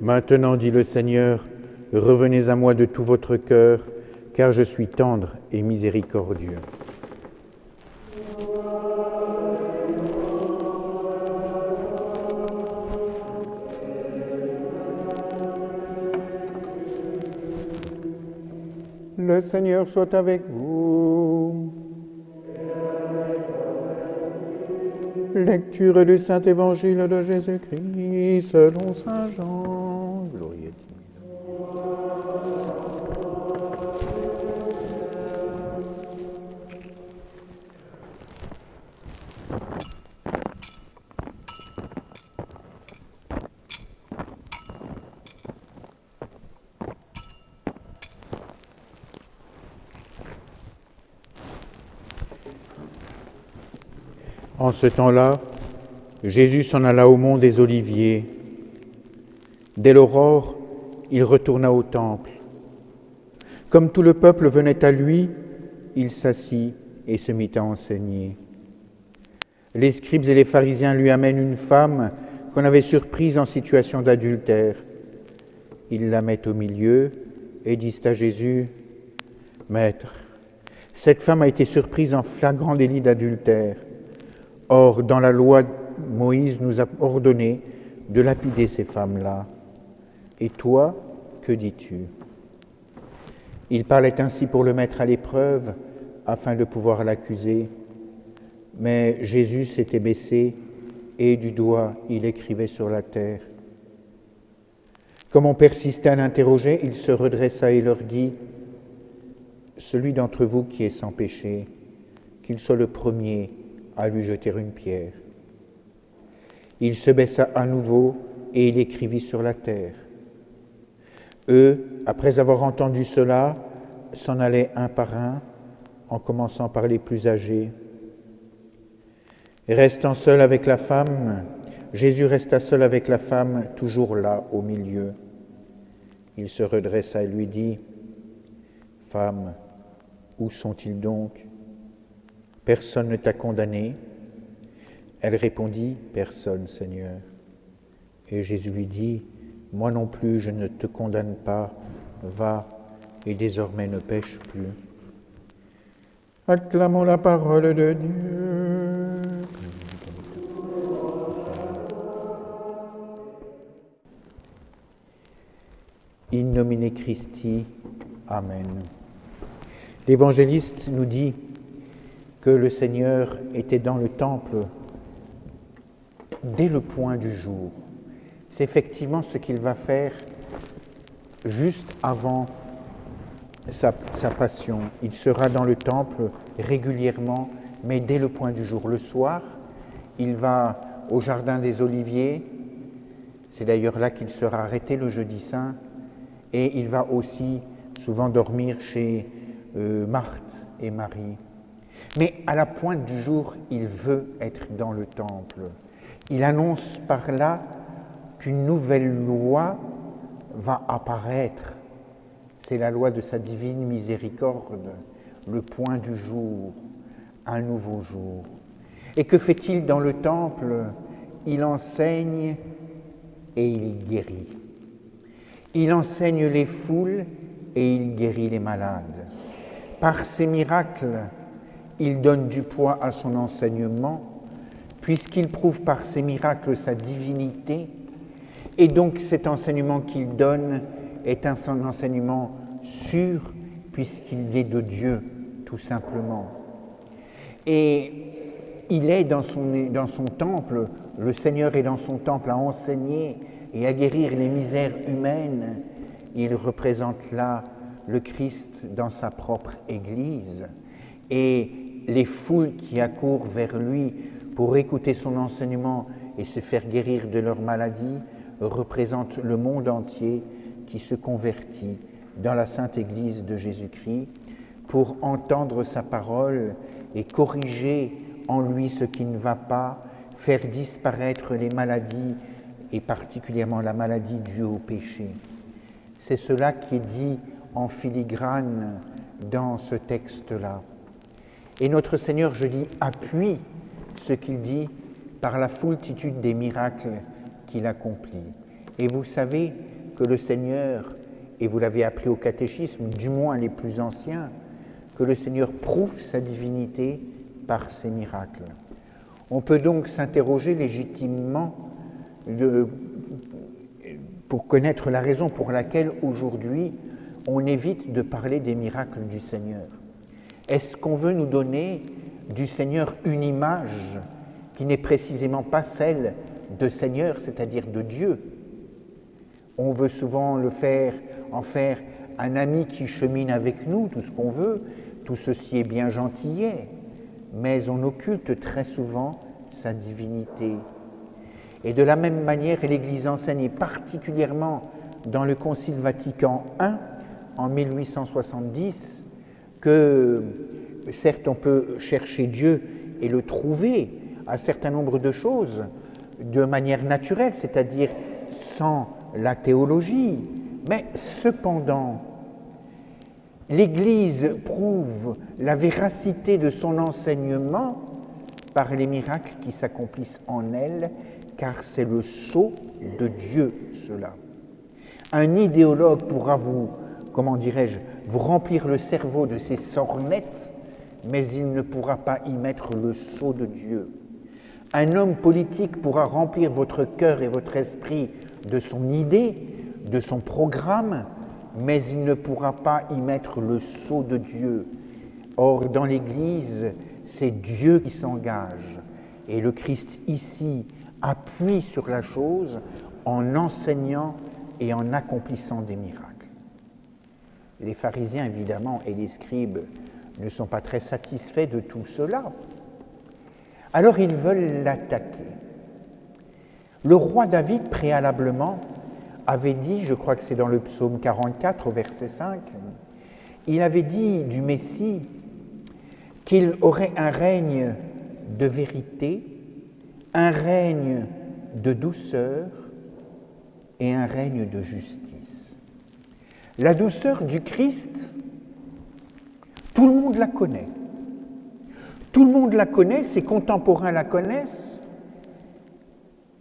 Maintenant, dit le Seigneur, revenez à moi de tout votre cœur, car je suis tendre et miséricordieux. Le Seigneur soit avec vous. Lecture du Saint-Évangile de Jésus-Christ selon saint Jean. Gloire à Dieu. En ce temps-là, Jésus s'en alla au mont des Oliviers. Dès l'aurore, il retourna au temple. Comme tout le peuple venait à lui, il s'assit et se mit à enseigner. Les scribes et les pharisiens lui amènent une femme qu'on avait surprise en situation d'adultère. Ils la mettent au milieu et disent à Jésus, « Maître, cette femme a été surprise en flagrant délit d'adultère. Or, dans la loi, Moïse nous a ordonné de lapider ces femmes-là. Et toi, que dis-tu » Il parlait ainsi pour le mettre à l'épreuve, afin de pouvoir l'accuser. Mais Jésus s'était baissé, et du doigt il écrivait sur la terre. Comme on persistait à l'interroger, il se redressa et leur dit, « Celui d'entre vous qui est sans péché, qu'il soit le premier à lui jeter une pierre. » Il se baissa à nouveau et il écrivit sur la terre. Eux, après avoir entendu cela, s'en allaient un par un, en commençant par les plus âgés. Restant seul avec la femme, Jésus resta seul avec la femme, toujours là, au milieu. Il se redressa et lui dit, « Femme, où sont-ils donc ? Personne ne t'a condamné ?» Elle répondit, « Personne, Seigneur. » Et Jésus lui dit, « Moi non plus, je ne te condamne pas. Va, et désormais ne pêche plus. » Acclamons la parole de Dieu. In nomine Christi. Amen. L'évangéliste nous dit que le Seigneur était dans le temple dès le point du jour. C'est effectivement ce qu'il va faire juste avant sa passion. Il sera dans le temple régulièrement, mais dès le point du jour. Le soir, il va au jardin des Oliviers. C'est d'ailleurs là qu'il sera arrêté le jeudi saint. Et il va aussi souvent dormir chez Marthe et Marie. Mais à la pointe du jour, il veut être dans le temple. Il annonce par là qu'une nouvelle loi va apparaître. C'est la loi de sa divine miséricorde, le point du jour, un nouveau jour. Et que fait-il dans le temple ? Il enseigne et il guérit. Il enseigne les foules et il guérit les malades. Par ses miracles, il donne du poids à son enseignement, puisqu'il prouve par ses miracles sa divinité, et donc cet enseignement qu'il donne est un enseignement sûr, puisqu'il est de Dieu, tout simplement. Et il est dans son temple, le Seigneur est dans son temple à enseigner et à guérir les misères humaines. Il représente là le Christ dans sa propre Église. Et les foules qui accourent vers lui pour écouter son enseignement et se faire guérir de leurs maladies représentent le monde entier qui se convertit dans la Sainte Église de Jésus-Christ pour entendre sa parole et corriger en lui ce qui ne va pas, faire disparaître les maladies et particulièrement la maladie due au péché. C'est cela qui est dit en filigrane dans ce texte-là. Et notre Seigneur, je dis, appuie ce qu'il dit par la foultitude des miracles qu'il accomplit. Et vous savez que le Seigneur, et vous l'avez appris au catéchisme, du moins les plus anciens, que le Seigneur prouve sa divinité par ses miracles. On peut donc s'interroger légitimement pour connaître la raison pour laquelle aujourd'hui on évite de parler des miracles du Seigneur. Est-ce qu'on veut nous donner du Seigneur une image qui n'est précisément pas celle de Seigneur, c'est-à-dire de Dieu? On veut souvent en faire un ami qui chemine avec nous, tout ce qu'on veut, tout ceci est bien gentillet, mais on occulte très souvent sa divinité. Et de la même manière, l'Église enseigne, et particulièrement dans le Concile Vatican I, en 1870, que certes on peut chercher Dieu et le trouver à un certain nombre de choses de manière naturelle, c'est-à-dire sans la théologie, mais cependant, l'Église prouve la véracité de son enseignement par les miracles qui s'accomplissent en elle, car c'est le sceau de Dieu, cela. Un idéologue pourra vous remplir le cerveau de ses sornettes, mais il ne pourra pas y mettre le sceau de Dieu. Un homme politique pourra remplir votre cœur et votre esprit de son idée, de son programme, mais il ne pourra pas y mettre le sceau de Dieu. Or, dans l'Église, c'est Dieu qui s'engage. Et le Christ, ici, appuie sur la chose en enseignant et en accomplissant des miracles. Les pharisiens, évidemment, et les scribes ne sont pas très satisfaits de tout cela. Alors, ils veulent l'attaquer. Le roi David, préalablement, avait dit, je crois que c'est dans le psaume 44, au verset 5, il avait dit du Messie qu'il aurait un règne de vérité, un règne de douceur et un règne de justice. La douceur du Christ, tout le monde la connaît. Tout le monde la connaît, ses contemporains la connaissent.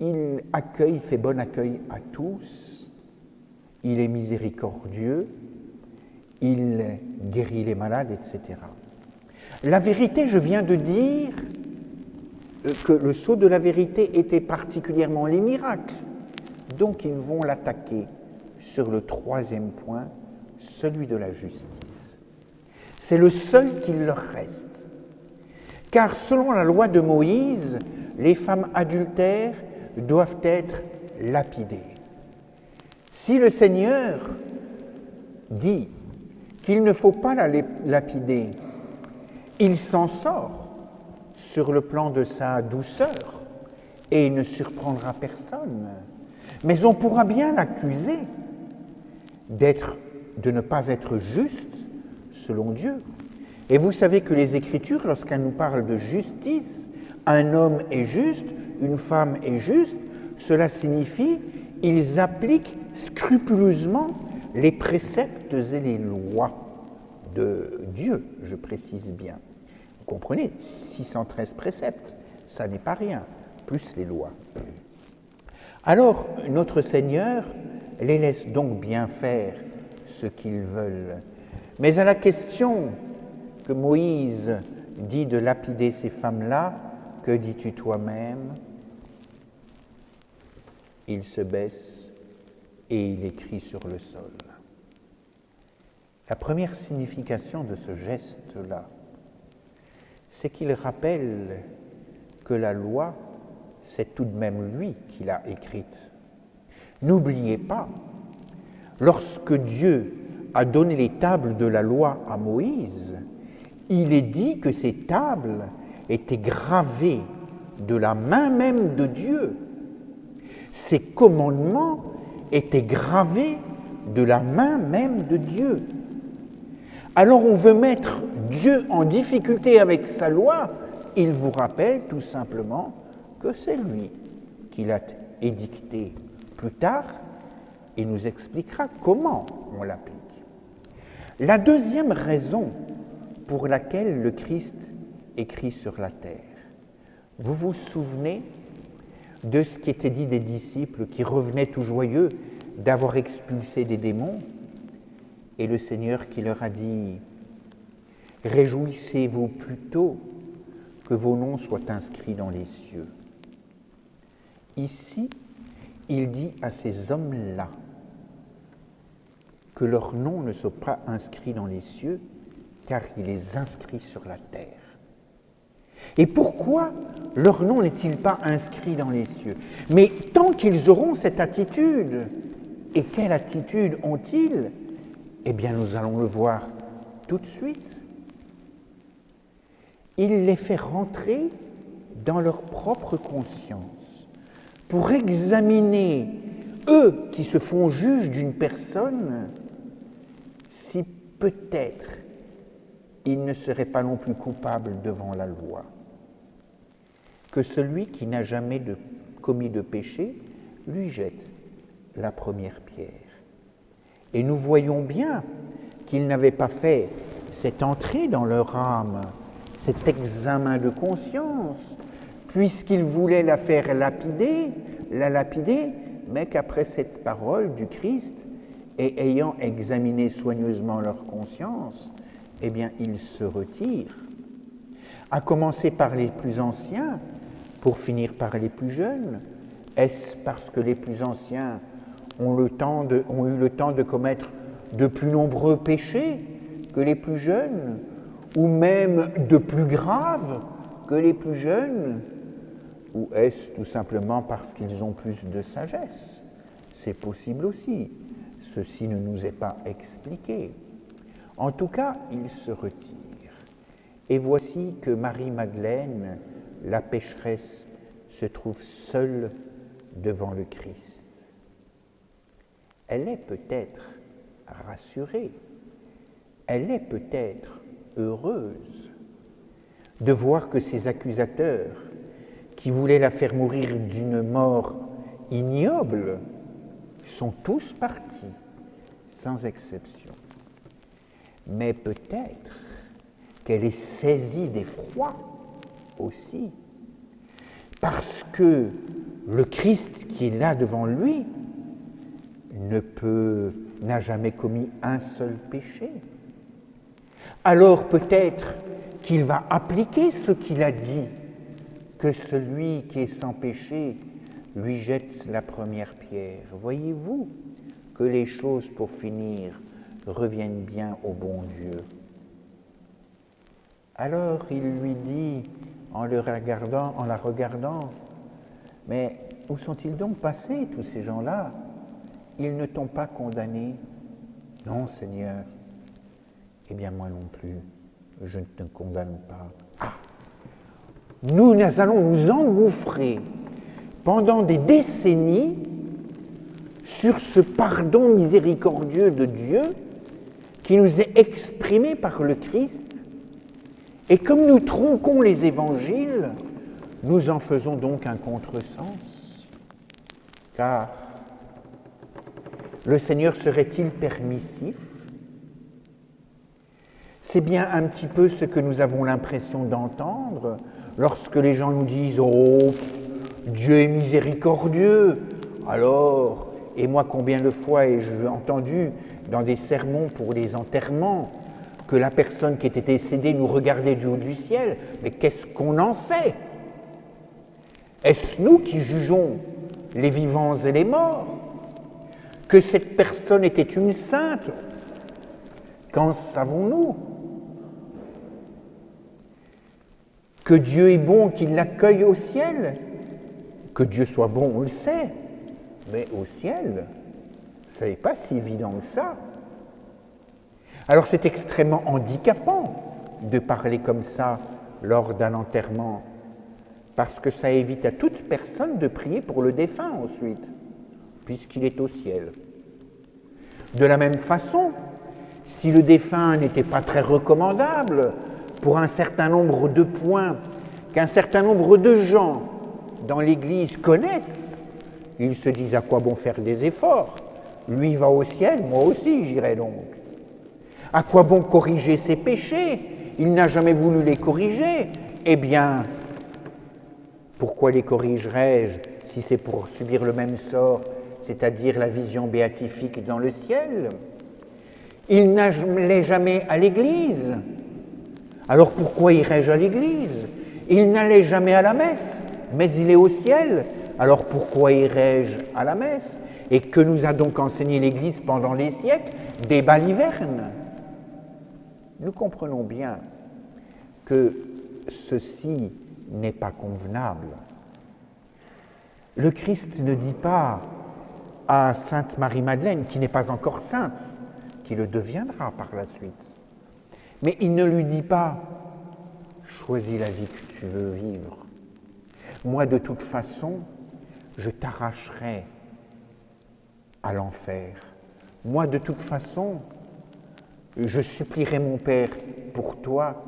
Il fait bon accueil à tous, il est miséricordieux, il guérit les malades, etc. La vérité, je viens de dire que le sceau de la vérité était particulièrement les miracles. Donc ils vont l'attaquer sur le troisième point, celui de la justice. C'est le seul qui leur reste. Car selon la loi de Moïse, les femmes adultères doivent être lapidées. Si le Seigneur dit qu'il ne faut pas la lapider, il s'en sort sur le plan de sa douceur et il ne surprendra personne. Mais on pourra bien l'accuser de ne pas être juste selon Dieu. Et vous savez que les Écritures, lorsqu'elles nous parlent de justice, un homme est juste, une femme est juste, cela signifie qu'ils appliquent scrupuleusement les préceptes et les lois de Dieu, je précise bien. Vous comprenez, 613 préceptes, ça n'est pas rien, plus les lois. Alors, notre Seigneur les laisse donc bien faire ce qu'ils veulent. Mais à la question que Moïse dit de lapider ces femmes-là, que dis-tu toi-même? Il se baisse et il écrit sur le sol. La première signification de ce geste-là, c'est qu'il rappelle que la loi, c'est tout de même lui qui l'a écrite. N'oubliez pas, lorsque Dieu a donné les tables de la loi à Moïse, il est dit que ces tables étaient gravées de la main même de Dieu. Ces commandements étaient gravés de la main même de Dieu. Alors on veut mettre Dieu en difficulté avec sa loi, il vous rappelle tout simplement que c'est lui qui l'a édicté. Plus tard, il nous expliquera comment on l'applique. La deuxième raison pour laquelle le Christ écrit sur la terre, vous vous souvenez, de ce qui était dit des disciples qui revenaient tout joyeux d'avoir expulsé des démons, et le Seigneur qui leur a dit « Réjouissez-vous plutôt que vos noms soient inscrits dans les cieux. » Ici, il dit à ces hommes-là que leurs noms ne soient pas inscrits dans les cieux, car il les inscrit sur la terre. Et pourquoi leur nom n'est-il pas inscrit dans les cieux? Mais tant qu'ils auront cette attitude, et quelle attitude ont-ils? Eh bien, nous allons le voir tout de suite. Il les fait rentrer dans leur propre conscience pour examiner, eux qui se font juges d'une personne, si peut-être il ne serait pas non plus coupable devant la loi. Que celui qui n'a jamais commis de péché lui jette la première pierre. Et nous voyons bien qu'ils n'avaient pas fait cette entrée dans leur âme, cet examen de conscience, puisqu'ils voulaient la faire lapider, mais qu'après cette parole du Christ, et ayant examiné soigneusement leur conscience, eh bien, ils se retirent, à commencer par les plus anciens, pour finir par les plus jeunes. Est-ce parce que les plus anciens ont eu le temps de commettre de plus nombreux péchés que les plus jeunes, ou même de plus graves que les plus jeunes? Ou est-ce tout simplement parce qu'ils ont plus de sagesse? C'est possible aussi. Ceci ne nous est pas expliqué. En tout cas, ils se retirent. Et voici que Marie-Madeleine, la pécheresse, se trouve seule devant le Christ. Elle est peut-être rassurée, elle est peut-être heureuse de voir que ses accusateurs, qui voulaient la faire mourir d'une mort ignoble, sont tous partis, sans exception. Mais peut-être qu'elle est saisie d'effroi aussi, parce que le Christ qui est là devant lui n'a jamais commis un seul péché. Alors peut-être qu'il va appliquer ce qu'il a dit, que celui qui est sans péché lui jette la première pierre. Voyez-vous que les choses, pour finir, reviennent bien au bon Dieu. Alors il lui dit, en la regardant, « Mais où sont-ils donc passés, tous ces gens-là? Ils ne t'ont pas condamné? » ?»« Non, Seigneur. » »« Eh bien, moi non plus, je ne te condamne pas. » Ah! Nous allons nous engouffrer pendant des décennies sur ce pardon miséricordieux de Dieu qui nous est exprimé par le Christ. Et comme nous tronquons les évangiles, nous en faisons donc un contresens. Car le Seigneur serait-il permissif? C'est bien un petit peu ce que nous avons l'impression d'entendre lorsque les gens nous disent « Oh, Dieu est miséricordieux !» Alors, et moi combien de fois ai-je entendu dans des sermons pour les enterrements que la personne qui était décédée nous regardait du haut du ciel, mais qu'est-ce qu'on en sait? Est-ce nous qui jugeons les vivants et les morts? Que cette personne était une sainte? Qu'en savons-nous? Que Dieu est bon, qu'il l'accueille au ciel? Que Dieu soit bon, on le sait, mais au ciel, ça n'est pas si évident que ça. Alors c'est extrêmement handicapant de parler comme ça lors d'un enterrement, parce que ça évite à toute personne de prier pour le défunt ensuite, puisqu'il est au ciel. De la même façon, si le défunt n'était pas très recommandable pour un certain nombre de points qu'un certain nombre de gens dans l'Église connaissent, ils se disent à quoi bon faire des efforts? Lui va au ciel, moi aussi j'irai donc. À quoi bon corriger ses péchés? Il n'a jamais voulu les corriger. Eh bien, pourquoi les corrigerais-je si c'est pour subir le même sort, c'est-à-dire la vision béatifique dans le ciel. Il n'allait jamais à l'église. Alors pourquoi irais-je à l'église? Il n'allait jamais à la messe, mais il est au ciel. Alors pourquoi irais-je à la messe? Et que nous a donc enseigné l'Église pendant les siècles? Des balivernes. Nous comprenons bien que ceci n'est pas convenable. Le Christ ne dit pas à Sainte Marie-Madeleine, qui n'est pas encore sainte, qui le deviendra par la suite, mais il ne lui dit pas « choisis la vie que tu veux vivre. Moi, de toute façon, je t'arracherai à l'enfer. Moi, de toute façon, je supplierai mon Père pour toi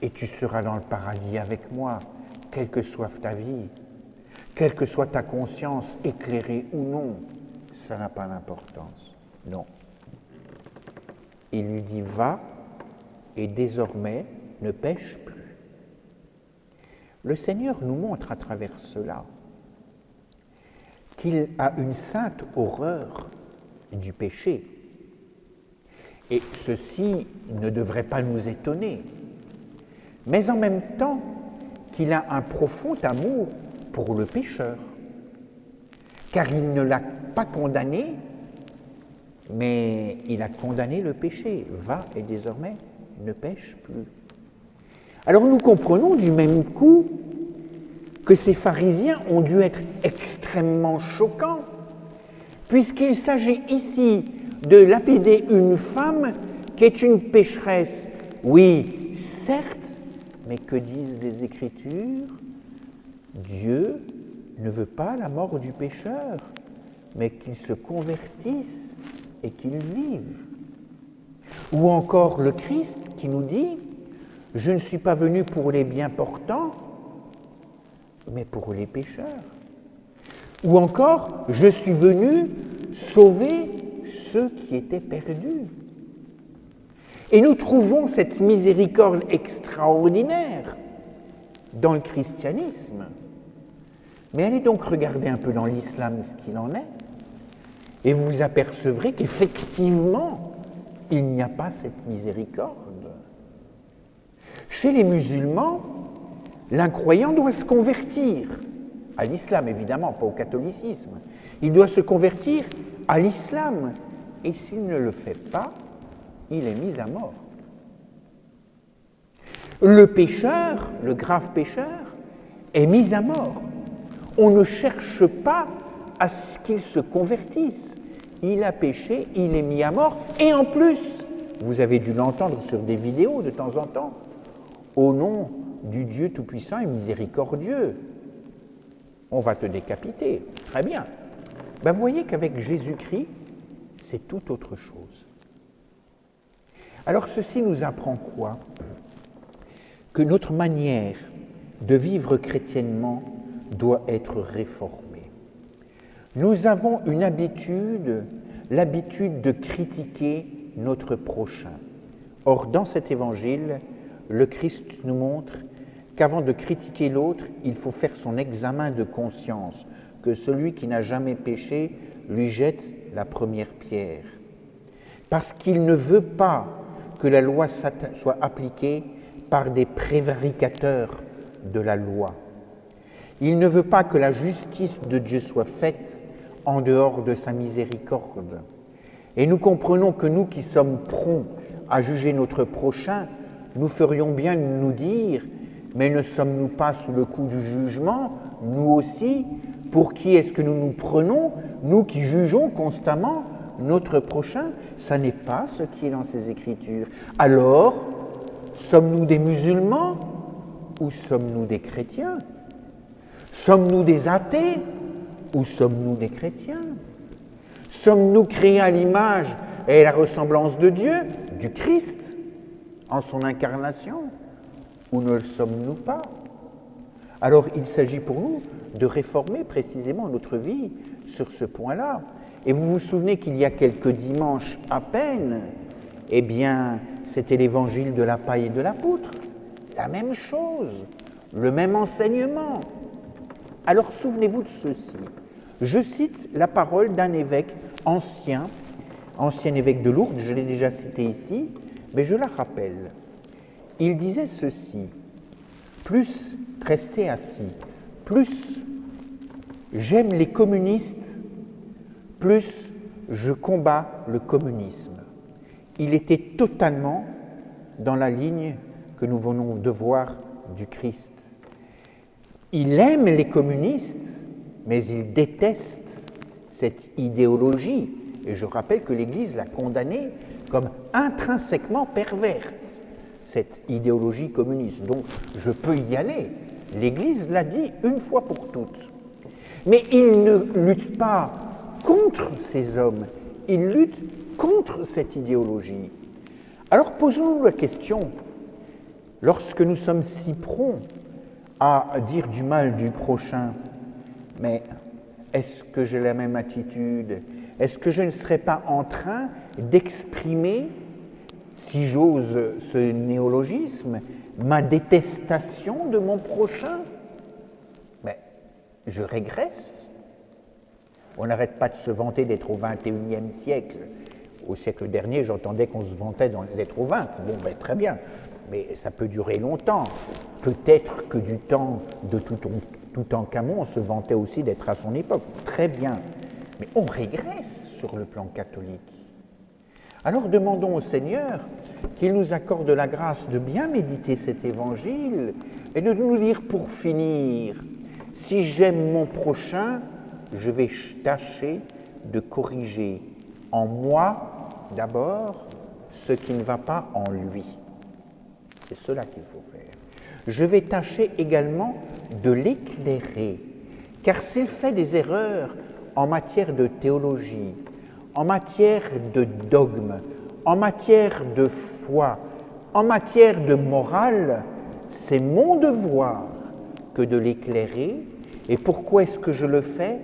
et tu seras dans le paradis avec moi, quelle que soit ta vie, quelle que soit ta conscience, éclairée ou non, ça n'a pas d'importance. Non. Il lui dit, va et désormais ne pêche plus. Le Seigneur nous montre à travers cela qu'il a une sainte horreur du péché. Et ceci ne devrait pas nous étonner, mais en même temps qu'il a un profond amour pour le pécheur, car il ne l'a pas condamné, mais il a condamné le péché. Va et désormais ne pêche plus. Alors nous comprenons du même coup que ces pharisiens ont dû être extrêmement choquants, puisqu'il s'agit ici de lapider une femme qui est une pécheresse. Oui, certes, mais que disent les Écritures? Dieu ne veut pas la mort du pécheur, mais qu'il se convertisse et qu'il vive. Ou encore le Christ qui nous dit « Je ne suis pas venu pour les bien portants, mais pour les pécheurs. » Ou encore « Je suis venu sauver ceux qui étaient perdus. » Et nous trouvons cette miséricorde extraordinaire dans le christianisme. Mais allez donc regarder un peu dans l'islam ce qu'il en est, et vous vous apercevrez qu'effectivement, il n'y a pas cette miséricorde. Chez les musulmans, l'incroyant doit se convertir, à l'islam évidemment, pas au catholicisme. Il doit se convertir à l'islam, et s'il ne le fait pas, il est mis à mort. Le pécheur, le grave pécheur, est mis à mort. On ne cherche pas à ce qu'il se convertisse. Il a péché, il est mis à mort, et en plus, vous avez dû l'entendre sur des vidéos de temps en temps, au nom du Dieu Tout-Puissant et Miséricordieux, on va te décapiter. Très bien. Ben, vous voyez qu'avec Jésus-Christ, c'est tout autre chose. Alors ceci nous apprend quoi? Que notre manière de vivre chrétiennement doit être réformée. Nous avons une habitude, l'habitude de critiquer notre prochain. Or, dans cet évangile, le Christ nous montre qu'avant de critiquer l'autre, il faut faire son examen de conscience, que celui qui n'a jamais péché lui jette la première pierre. Parce qu'il ne veut pas que la loi soit appliquée par des prévaricateurs de la loi. Il ne veut pas que la justice de Dieu soit faite en dehors de sa miséricorde. Et nous comprenons que nous qui sommes prompts à juger notre prochain, nous ferions bien de nous dire, mais ne sommes-nous pas sous le coup du jugement, nous aussi? Pour qui est-ce que nous nous prenons, nous qui jugeons constamment notre prochain? Ça n'est pas ce qui est dans ces Écritures. Alors, sommes-nous des musulmans ou sommes-nous des chrétiens? Sommes-nous des athées ou sommes-nous des chrétiens? Sommes-nous créés à l'image et à la ressemblance de Dieu, du Christ, en son incarnation, ou ne le sommes-nous pas? Alors il s'agit pour nous de réformer précisément notre vie sur ce point-là. Et vous vous souvenez qu'il y a quelques dimanches à peine, eh bien, c'était l'évangile de la paille et de la poutre. La même chose, le même enseignement. Alors souvenez-vous de ceci. Je cite la parole d'un évêque ancien évêque de Lourdes, je l'ai déjà cité ici, mais je la rappelle. Il disait ceci: plus rester assis, plus j'aime les communistes, plus je combats le communisme. Il était totalement dans la ligne que nous venons de voir du Christ. Il aime les communistes, mais il déteste cette idéologie. Et je rappelle que l'Église l'a condamnée comme intrinsèquement perverse, cette idéologie communiste. Donc je peux y aller. L'Église l'a dit une fois pour toutes. Mais il ne lutte pas contre ces hommes, il lutte contre cette idéologie. Alors posons-nous la question, lorsque nous sommes si prompts à dire du mal du prochain, mais est-ce que j'ai la même attitude? Est-ce que je ne serais pas en train d'exprimer, si j'ose ce néologisme, ma détestation de mon prochain? Mais je régresse. On n'arrête pas de se vanter d'être au XXIe siècle. Au siècle dernier, j'entendais qu'on se vantait d'être au XX. Bon, ben, très bien, mais ça peut durer longtemps. Peut-être que du temps de Toutankhamon, on se vantait aussi d'être à son époque. Très bien. Mais on régresse sur le plan catholique. Alors demandons au Seigneur qu'il nous accorde la grâce de bien méditer cet évangile et de nous dire pour finir, si j'aime mon prochain, je vais tâcher de corriger en moi d'abord ce qui ne va pas en lui. C'est cela qu'il faut faire. Je vais tâcher également de l'éclairer, car s'il fait des erreurs en matière de théologie, en matière de dogme, en matière de foi, en matière de morale, c'est mon devoir que de l'éclairer. Et pourquoi est-ce que je le fais?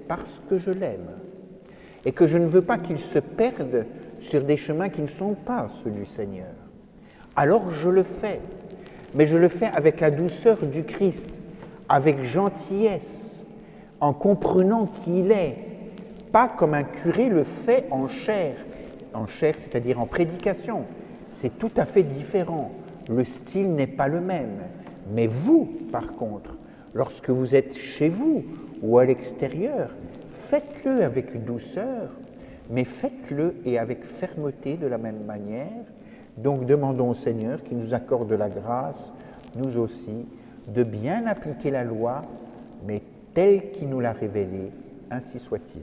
Parce que je l'aime. Et que je ne veux pas qu'il se perde sur des chemins qui ne sont pas ceux du Seigneur. Alors je le fais, mais je le fais avec la douceur du Christ, avec gentillesse, en comprenant qui il est, pas comme un curé le fait en chair, c'est-à-dire en prédication. C'est tout à fait différent. Le style n'est pas le même. Mais vous, par contre, lorsque vous êtes chez vous ou à l'extérieur, faites-le avec douceur, mais faites-le et avec fermeté de la même manière. Donc demandons au Seigneur qu'il nous accorde la grâce, nous aussi, de bien appliquer la loi, mais telle qu'il nous l'a révélée, ainsi soit-il.